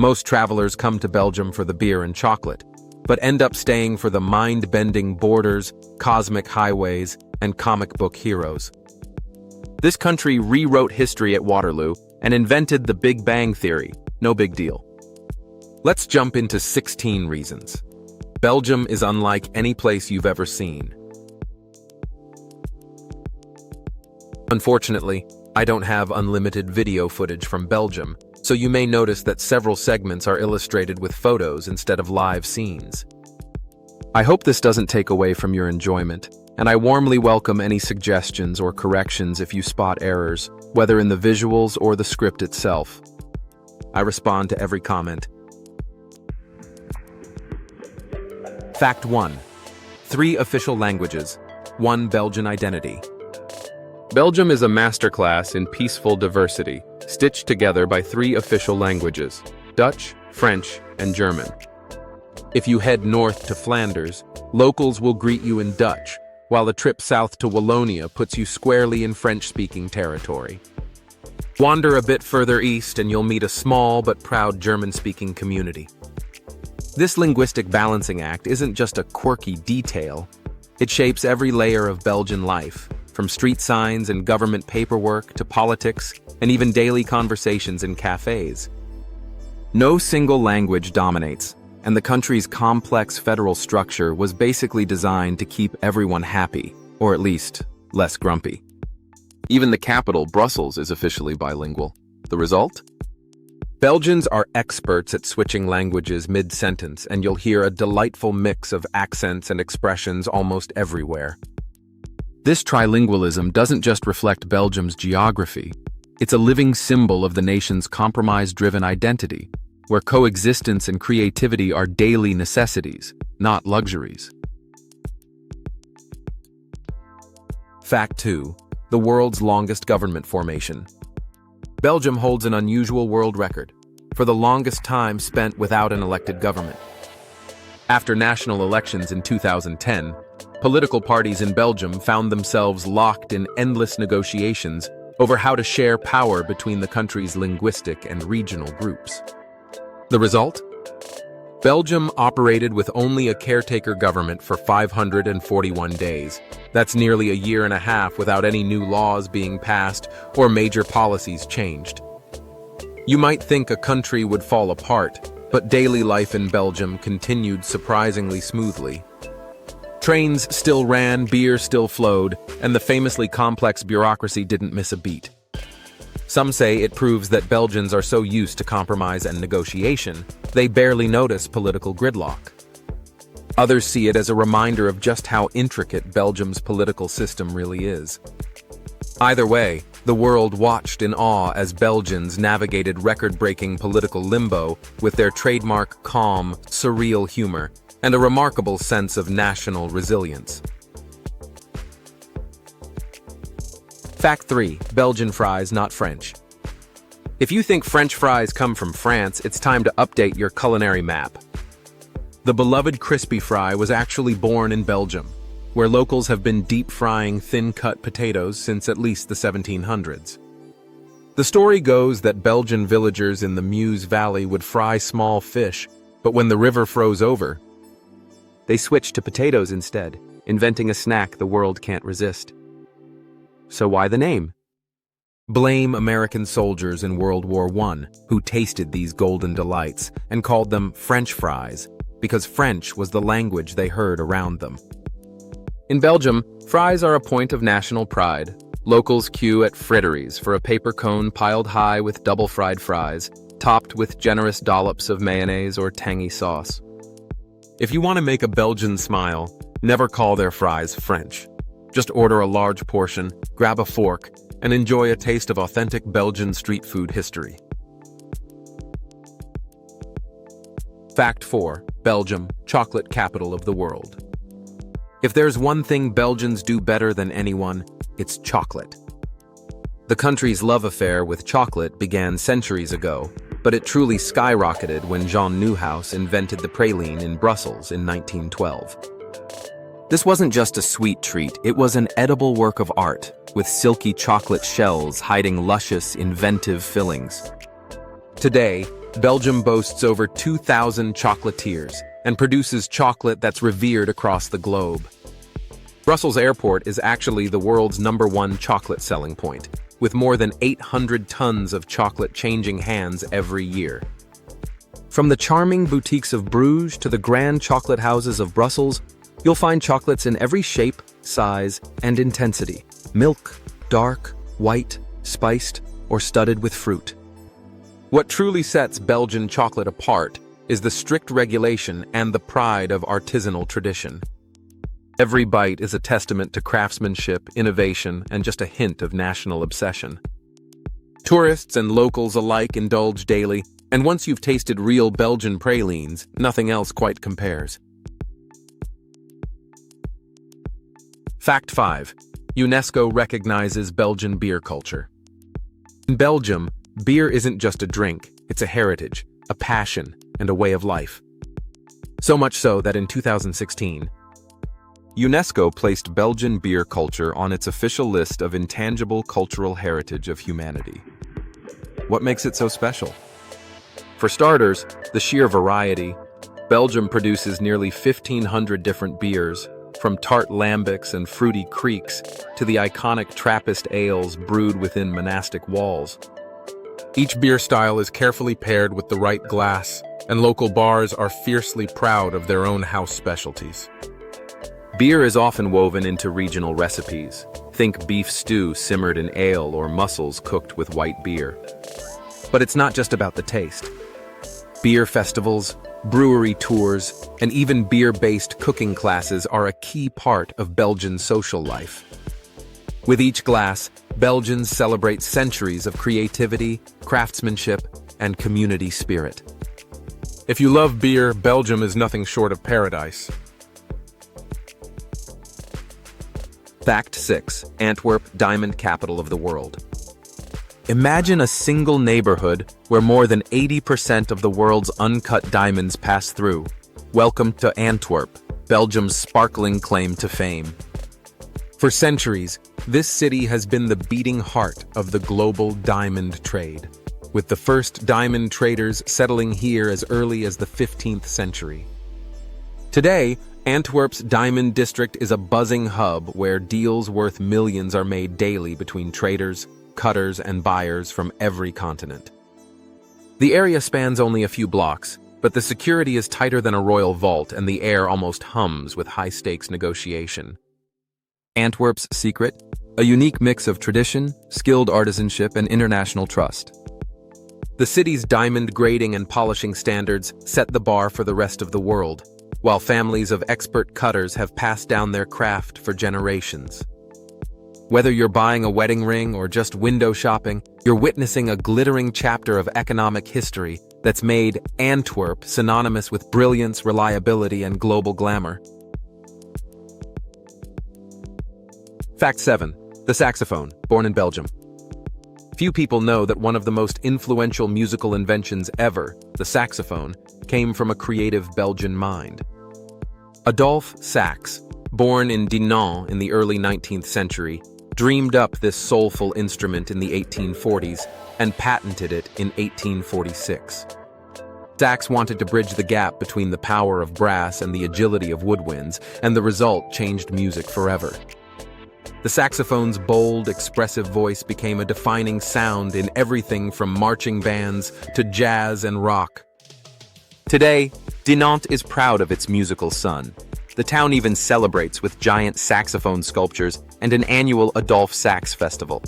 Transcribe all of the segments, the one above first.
Most travelers come to Belgium for the beer and chocolate, but end up staying for the mind-bending borders, cosmic highways, and comic book heroes. This country rewrote history at Waterloo and invented the Big Bang Theory. No big deal. Let's jump into 16 reasons. Belgium is unlike any place you've ever seen. Unfortunately, I don't have unlimited video footage from Belgium, so you may notice that several segments are illustrated with photos instead of live scenes. I hope this doesn't take away from your enjoyment, and I warmly welcome any suggestions or corrections if you spot errors, whether in the visuals or the script itself. I respond to every comment. Fact 1. 3 official languages, 1 Belgian identity. Belgium is a masterclass in peaceful diversity, stitched together by 3 official languages, Dutch, French, and German. If you head north to Flanders, locals will greet you in Dutch, while a trip south to Wallonia puts you squarely in French-speaking territory. Wander a bit further east and you'll meet a small but proud German-speaking community. This linguistic balancing act isn't just a quirky detail, it shapes every layer of Belgian life, from street signs and government paperwork to politics and even daily conversations in cafes. No single language dominates, and the country's complex federal structure was basically designed to keep everyone happy, or at least less grumpy. Even the capital, Brussels, is officially bilingual. The result? Belgians are experts at switching languages mid-sentence, and you'll hear a delightful mix of accents and expressions almost everywhere. This trilingualism doesn't just reflect Belgium's geography, it's a living symbol of the nation's compromise-driven identity, where coexistence and creativity are daily necessities, not luxuries. Fact 2. The world's longest government formation. Belgium holds an unusual world record for the longest time spent without an elected government. After national elections in 2010, political parties in Belgium found themselves locked in endless negotiations over how to share power between the country's linguistic and regional groups. The result? Belgium operated with only a caretaker government for 541 days. That's nearly a year and a half without any new laws being passed or major policies changed. You might think a country would fall apart, but daily life in Belgium continued surprisingly smoothly. Trains still ran, beer still flowed, and the famously complex bureaucracy didn't miss a beat. Some say it proves that Belgians are so used to compromise and negotiation, they barely notice political gridlock. Others see it as a reminder of just how intricate Belgium's political system really is. Either way, the world watched in awe as Belgians navigated record-breaking political limbo with their trademark calm, surreal humor and a remarkable sense of national resilience. Fact 3. Belgian fries, not French. If you think French fries come from France, it's time to update your culinary map. The beloved crispy fry was actually born in Belgium, where locals have been deep-frying thin-cut potatoes since at least the 1700s. The story goes that Belgian villagers in the Meuse Valley would fry small fish, but when the river froze over, they switched to potatoes instead, inventing a snack the world can't resist. So why the name? Blame American soldiers in World War I who tasted these golden delights and called them French fries because French was the language they heard around them. In Belgium, fries are a point of national pride. Locals queue at friteries for a paper cone piled high with double-fried fries, topped with generous dollops of mayonnaise or tangy sauce. If you want to make a Belgian smile, never call their fries French. Just order a large portion, grab a fork, and enjoy a taste of authentic Belgian street food history. Fact 4. Belgium, chocolate capital of the world. If there's one thing Belgians do better than anyone, it's chocolate. The country's love affair with chocolate began centuries ago, but it truly skyrocketed when Jean Neuhaus invented the praline in Brussels in 1912. This wasn't just a sweet treat, it was an edible work of art, with silky chocolate shells hiding luscious, inventive fillings. Today, Belgium boasts over 2,000 chocolatiers and produces chocolate that's revered across the globe. Brussels Airport is actually the world's #1 chocolate selling point, with more than 800 tons of chocolate changing hands every year. From the charming boutiques of Bruges to the grand chocolate houses of Brussels, you'll find chocolates in every shape, size, and intensity: milk, dark, white, spiced, or studded with fruit. What truly sets Belgian chocolate apart is the strict regulation and the pride of artisanal tradition. Every bite is a testament to craftsmanship, innovation, and just a hint of national obsession. Tourists and locals alike indulge daily, and once you've tasted real Belgian pralines, nothing else quite compares. Fact 5. UNESCO recognizes Belgian beer culture. In Belgium, beer isn't just a drink, it's a heritage, a passion, and a way of life. So much so that in 2016, UNESCO placed Belgian beer culture on its official list of intangible cultural heritage of humanity. What makes it so special? For starters, the sheer variety. Belgium produces nearly 1,500 different beers, from tart lambics and fruity creeks to the iconic Trappist ales brewed within monastic walls. Each beer style is carefully paired with the right glass, and local bars are fiercely proud of their own house specialties. Beer is often woven into regional recipes. Think beef stew simmered in ale or mussels cooked with white beer. But it's not just about the taste. Beer festivals, brewery tours, and even beer-based cooking classes are a key part of Belgian social life. With each glass, Belgians celebrate centuries of creativity, craftsmanship, and community spirit. If you love beer, Belgium is nothing short of paradise. Fact 6. Antwerp, diamond capital of the world. Imagine a single neighborhood where more than 80% of the world's uncut diamonds pass through. Welcome to Antwerp, Belgium's sparkling claim to fame. For centuries, this city has been the beating heart of the global diamond trade, with the first diamond traders settling here as early as the 15th century. Today, Antwerp's diamond district is a buzzing hub where deals worth millions are made daily between traders, cutters, and buyers from every continent. The area spans only a few blocks, but the security is tighter than a royal vault and the air almost hums with high-stakes negotiation. Antwerp's secret? A unique mix of tradition, skilled artisanship, and international trust. The city's diamond grading and polishing standards set the bar for the rest of the world, while families of expert cutters have passed down their craft for generations. Whether you're buying a wedding ring or just window shopping, you're witnessing a glittering chapter of economic history that's made Antwerp synonymous with brilliance, reliability, and global glamour. Fact 7. The saxophone, born in Belgium. Few people know that one of the most influential musical inventions ever, the saxophone, came from a creative Belgian mind. Adolphe Sax, born in Dinant in the early 19th century, dreamed up this soulful instrument in the 1840s and patented it in 1846. Sax wanted to bridge the gap between the power of brass and the agility of woodwinds, and the result changed music forever. The saxophone's bold, expressive voice became a defining sound in everything from marching bands to jazz and rock. Today, Dinant is proud of its musical son. The town even celebrates with giant saxophone sculptures and an annual Adolphe Sax festival.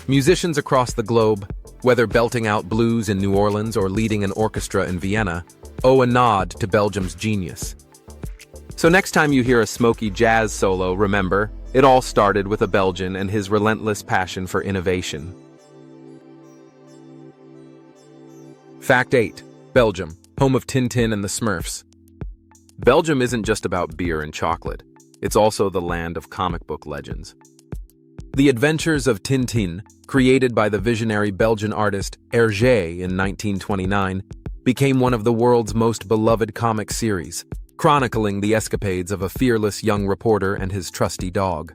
Musicians across the globe, whether belting out blues in New Orleans or leading an orchestra in Vienna, owe a nod to Belgium's genius. So next time you hear a smoky jazz solo, remember, it all started with a Belgian and his relentless passion for innovation. Fact 8. Belgium, home of Tintin and the Smurfs. Belgium isn't just about beer and chocolate. It's also the land of comic book legends. The Adventures of Tintin, created by the visionary Belgian artist Hergé in 1929, became one of the world's most beloved comic series, chronicling the escapades of a fearless young reporter and his trusty dog.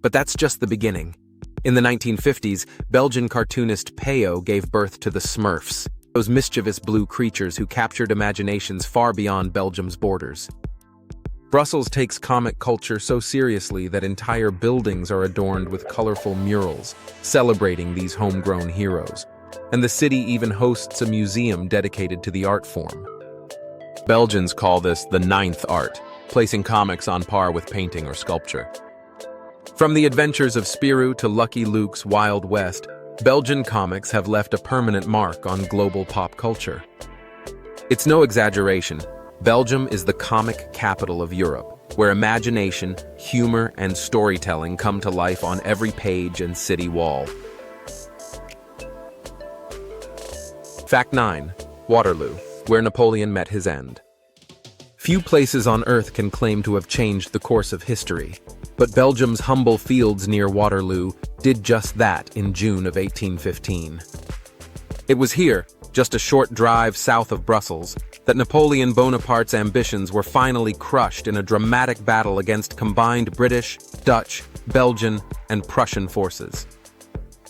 But that's just the beginning. In the 1950s, Belgian cartoonist Peyo gave birth to the Smurfs, those mischievous blue creatures who captured imaginations far beyond Belgium's borders. Brussels takes comic culture so seriously that entire buildings are adorned with colorful murals, celebrating these homegrown heroes. And the city even hosts a museum dedicated to the art form. Belgians call this the ninth art, placing comics on par with painting or sculpture. From the adventures of Spirou to Lucky Luke's Wild West, Belgian comics have left a permanent mark on global pop culture. It's no exaggeration. Belgium is the comic capital of Europe, where imagination, humor, and storytelling come to life on every page and city wall. Fact 9. Waterloo, where Napoleon met his end. Few places on Earth can claim to have changed the course of history, but Belgium's humble fields near Waterloo did just that in June of 1815. It was here, just a short drive south of Brussels, that Napoleon Bonaparte's ambitions were finally crushed in a dramatic battle against combined British, Dutch, Belgian, and Prussian forces.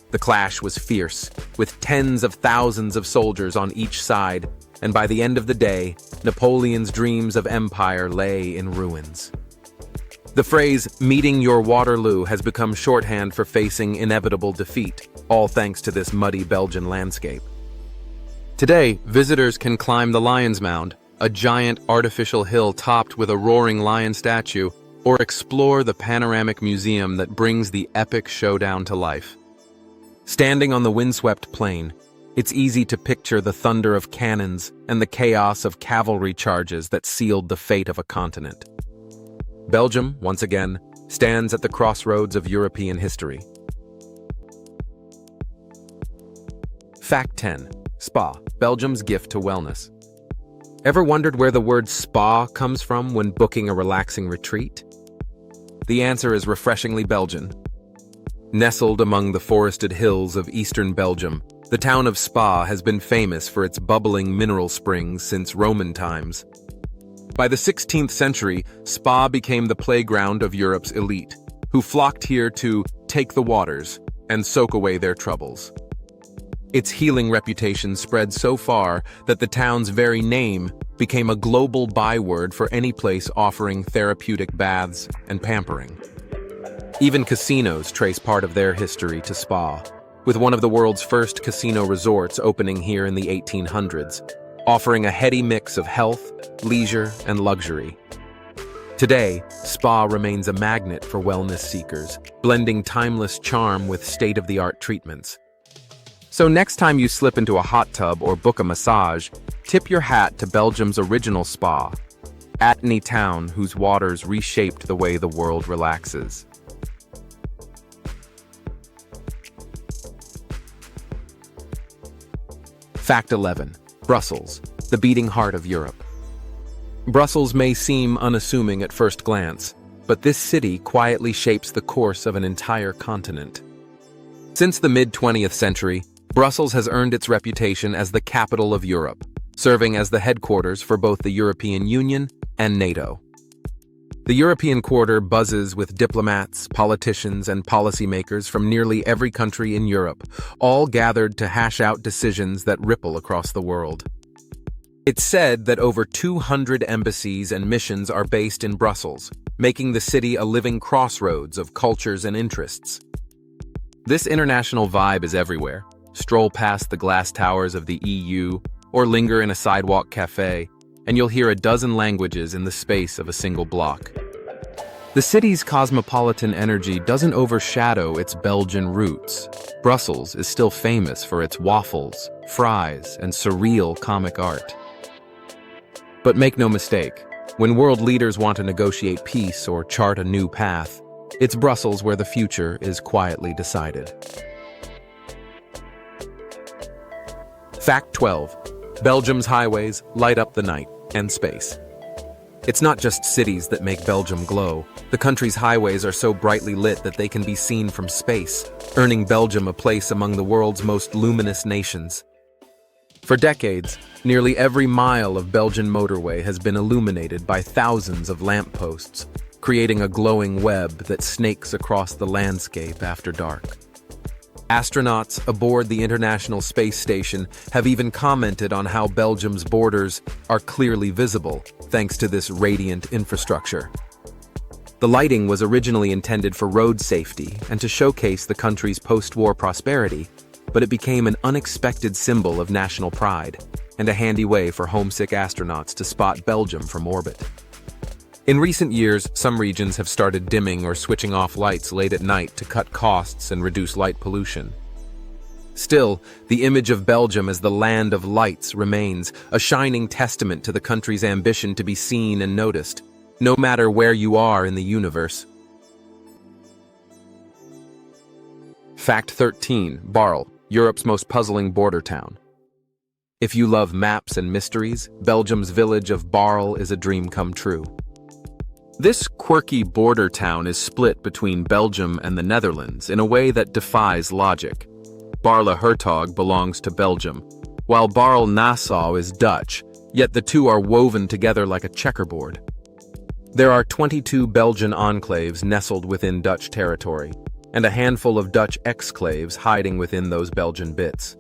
The clash was fierce, with tens of thousands of soldiers on each side, and by the end of the day, Napoleon's dreams of empire lay in ruins. The phrase, "meeting your Waterloo," has become shorthand for facing inevitable defeat, all thanks to this muddy Belgian landscape. Today, visitors can climb the Lion's Mound, a giant artificial hill topped with a roaring lion statue, or explore the panoramic museum that brings the epic showdown to life. Standing on the windswept plain, it's easy to picture the thunder of cannons and the chaos of cavalry charges that sealed the fate of a continent. Belgium, once again, stands at the crossroads of European history. Fact 10. Spa, Belgium's gift to wellness. Ever wondered where the word spa comes from when booking a relaxing retreat? The answer is refreshingly Belgian. Nestled among the forested hills of eastern Belgium, the town of Spa has been famous for its bubbling mineral springs since Roman times. By the 16th century, Spa became the playground of Europe's elite, who flocked here to take the waters and soak away their troubles. Its healing reputation spread so far that the town's very name became a global byword for any place offering therapeutic baths and pampering. Even casinos trace part of their history to Spa, with one of the world's first casino resorts opening here in the 1800s, offering a heady mix of health, leisure, and luxury. Today, Spa remains a magnet for wellness seekers, blending timeless charm with state-of-the-art treatments. So next time you slip into a hot tub or book a massage, tip your hat to Belgium's original spa, Eddy town whose waters reshaped the way the world relaxes. Fact 11. Brussels, the beating heart of Europe. Brussels may seem unassuming at first glance, but this city quietly shapes the course of an entire continent. Since the mid-20th century, Brussels has earned its reputation as the capital of Europe, serving as the headquarters for both the European Union and NATO. The European quarter buzzes with diplomats, politicians, and policymakers from nearly every country in Europe, all gathered to hash out decisions that ripple across the world. It's said that over 200 embassies and missions are based in Brussels, making the city a living crossroads of cultures and interests. This international vibe is everywhere. Stroll past the glass towers of the EU, or linger in a sidewalk cafe, and you'll hear a dozen languages in the space of a single block. The city's cosmopolitan energy doesn't overshadow its Belgian roots. Brussels is still famous for its waffles, fries, and surreal comic art. But make no mistake, when world leaders want to negotiate peace or chart a new path, it's Brussels where the future is quietly decided. Fact 12. Belgium's highways light up the night and space. It's not just cities that make Belgium glow. The country's highways are so brightly lit that they can be seen from space, earning Belgium a place among the world's most luminous nations. For decades, nearly every mile of Belgian motorway has been illuminated by thousands of lampposts, creating a glowing web that snakes across the landscape after dark. Astronauts aboard the International Space Station have even commented on how Belgium's borders are clearly visible thanks to this radiant infrastructure. The lighting was originally intended for road safety and to showcase the country's post-war prosperity, but it became an unexpected symbol of national pride and a handy way for homesick astronauts to spot Belgium from orbit. In recent years, some regions have started dimming or switching off lights late at night to cut costs and reduce light pollution. Still, the image of Belgium as the land of lights remains a shining testament to the country's ambition to be seen and noticed, no matter where you are in the universe. Fact 13. Baarle, Europe's most puzzling border town. If you love maps and mysteries, Belgium's village of Baarle is a dream come true. This quirky border town is split between Belgium and the Netherlands in a way that defies logic. Baarle-Hertog belongs to Belgium, while Baarle-Nassau is Dutch, yet the two are woven together like a checkerboard. There are 22 Belgian enclaves nestled within Dutch territory, and a handful of Dutch exclaves hiding within those Belgian bits.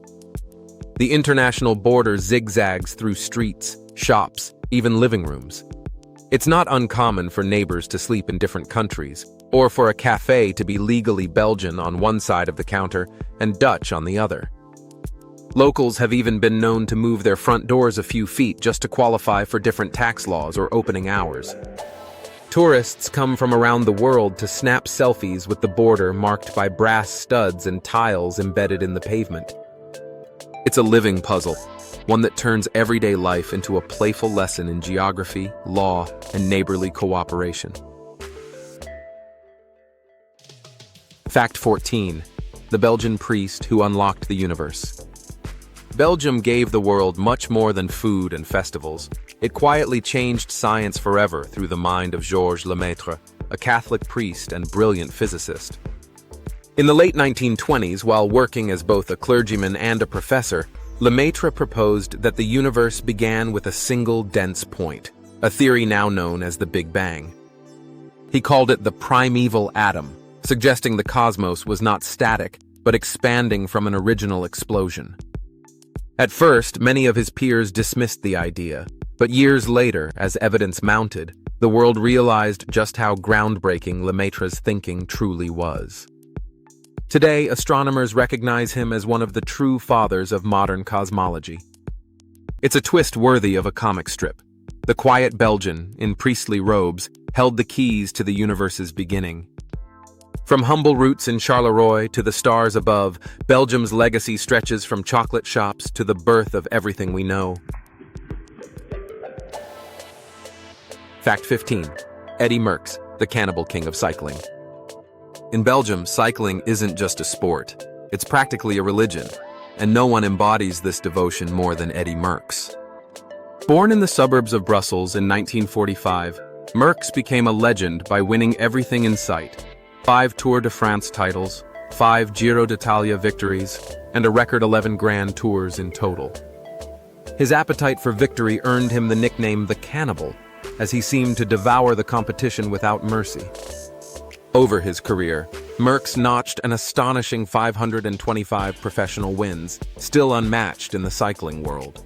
The international border zigzags through streets, shops, even living rooms. It's not uncommon for neighbors to sleep in different countries, or for a cafe to be legally Belgian on one side of the counter and Dutch on the other. Locals have even been known to move their front doors a few feet just to qualify for different tax laws or opening hours. Tourists come from around the world to snap selfies with the border marked by brass studs and tiles embedded in the pavement. It's a living puzzle, one that turns everyday life into a playful lesson in geography, law, and neighborly cooperation. Fact 14. The Belgian priest who unlocked the universe. Belgium gave the world much more than food and festivals. It quietly changed science forever through the mind of Georges Lemaitre, a Catholic priest and brilliant physicist. In the late 1920s, while working as both a clergyman and a professor, Lemaitre proposed that the universe began with a single dense point, a theory now known as the Big Bang. He called it the primeval atom, suggesting the cosmos was not static, but expanding from an original explosion. At first, many of his peers dismissed the idea, but years later, as evidence mounted, the world realized just how groundbreaking Lemaitre's thinking truly was. Today, astronomers recognize him as one of the true fathers of modern cosmology. It's a twist worthy of a comic strip. The quiet Belgian, in priestly robes, held the keys to the universe's beginning. From humble roots in Charleroi to the stars above, Belgium's legacy stretches from chocolate shops to the birth of everything we know. Fact 15. Eddy Merckx, the cannibal king of cycling. In Belgium, cycling isn't just a sport. It's practically a religion, and no one embodies this devotion more than Eddy Merckx. Born in the suburbs of Brussels in 1945, Merckx became a legend by winning everything in sight: 5 Tour de France titles, 5 Giro d'Italia victories, and a record 11 Grand Tours in total. His appetite for victory earned him the nickname the Cannibal, as he seemed to devour the competition without mercy. Over his career, Merckx notched an astonishing 525 professional wins, still unmatched in the cycling world.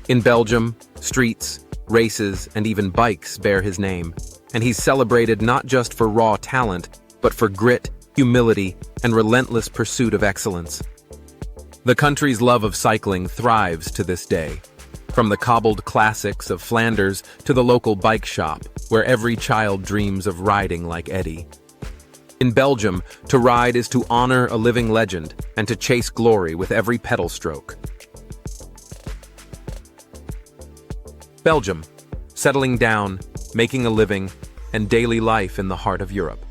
In Belgium, streets, races, and even bikes bear his name, and he's celebrated not just for raw talent, but for grit, humility, and relentless pursuit of excellence. The country's love of cycling thrives to this day, from the cobbled classics of Flanders to the local bike shop, where every child dreams of riding like Eddy. In Belgium, to ride is to honor a living legend and to chase glory with every pedal stroke. Belgium, settling down, making a living, and daily life in the heart of Europe.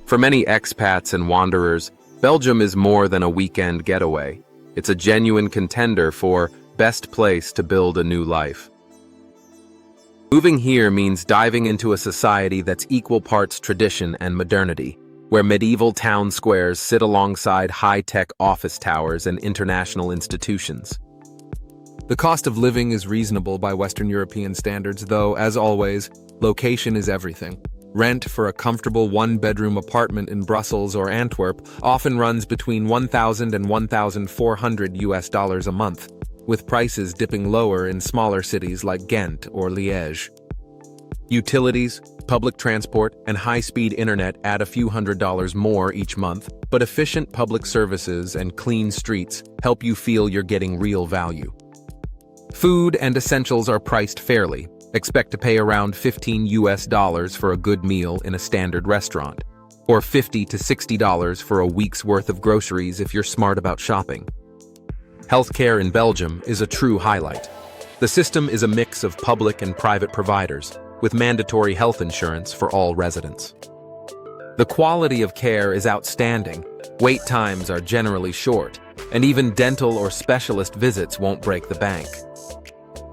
For many expats and wanderers, Belgium is more than a weekend getaway. It's a genuine contender for best place to build a new life. Moving here means diving into a society that's equal parts tradition and modernity, where medieval town squares sit alongside high-tech office towers and international institutions. The cost of living is reasonable by Western European standards, though, as always, location is everything. Rent for a comfortable one-bedroom apartment in Brussels or Antwerp often runs between $1,000 and $1,400 a month, with prices dipping lower in smaller cities like Ghent or Liège. Utilities, public transport, and high-speed internet add a few $100s more each month, but efficient public services and clean streets help you feel you're getting real value. Food and essentials are priced fairly. Expect to pay around $15 for a good meal in a standard restaurant, or $50 to $60 for a week's worth of groceries if you're smart about shopping. Healthcare in Belgium is a true highlight. The system is a mix of public and private providers, with mandatory health insurance for all residents. The quality of care is outstanding. Wait times are generally short, and even dental or specialist visits won't break the bank.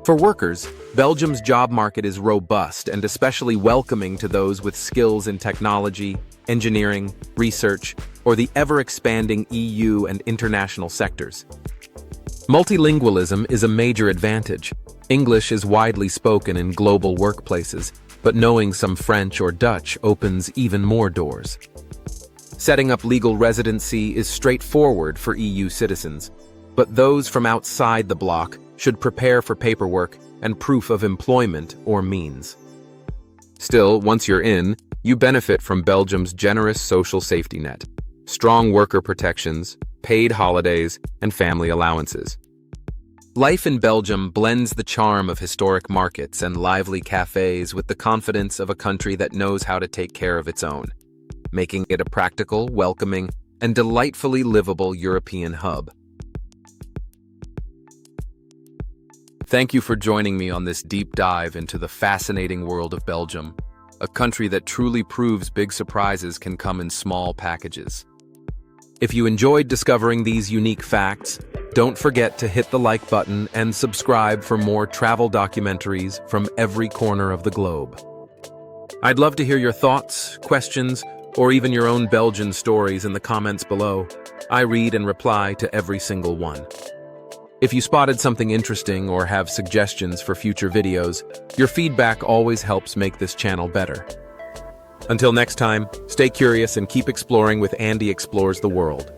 For workers, Belgium's job market is robust and especially welcoming to those with skills in technology, engineering, research, or the ever-expanding EU and international sectors. Multilingualism is a major advantage. English is widely spoken in global workplaces, but knowing some French or Dutch opens even more doors. Setting up legal residency is straightforward for EU citizens, but those from outside the bloc should prepare for paperwork and proof of employment or means. Still, once you're in, you benefit from Belgium's generous social safety net, strong worker protections, paid holidays, and family allowances. Life in Belgium blends the charm of historic markets and lively cafes with the confidence of a country that knows how to take care of its own, making it a practical, welcoming, and delightfully livable European hub. Thank you for joining me on this deep dive into the fascinating world of Belgium, a country that truly proves big surprises can come in small packages. If you enjoyed discovering these unique facts, don't forget to hit the like button and subscribe for more travel documentaries from every corner of the globe. I'd love to hear your thoughts, questions, or even your own Belgian stories in the comments below. I read and reply to every single one. If you spotted something interesting or have suggestions for future videos, your feedback always helps make this channel better. Until next time, stay curious and keep exploring with Andy Explores the World.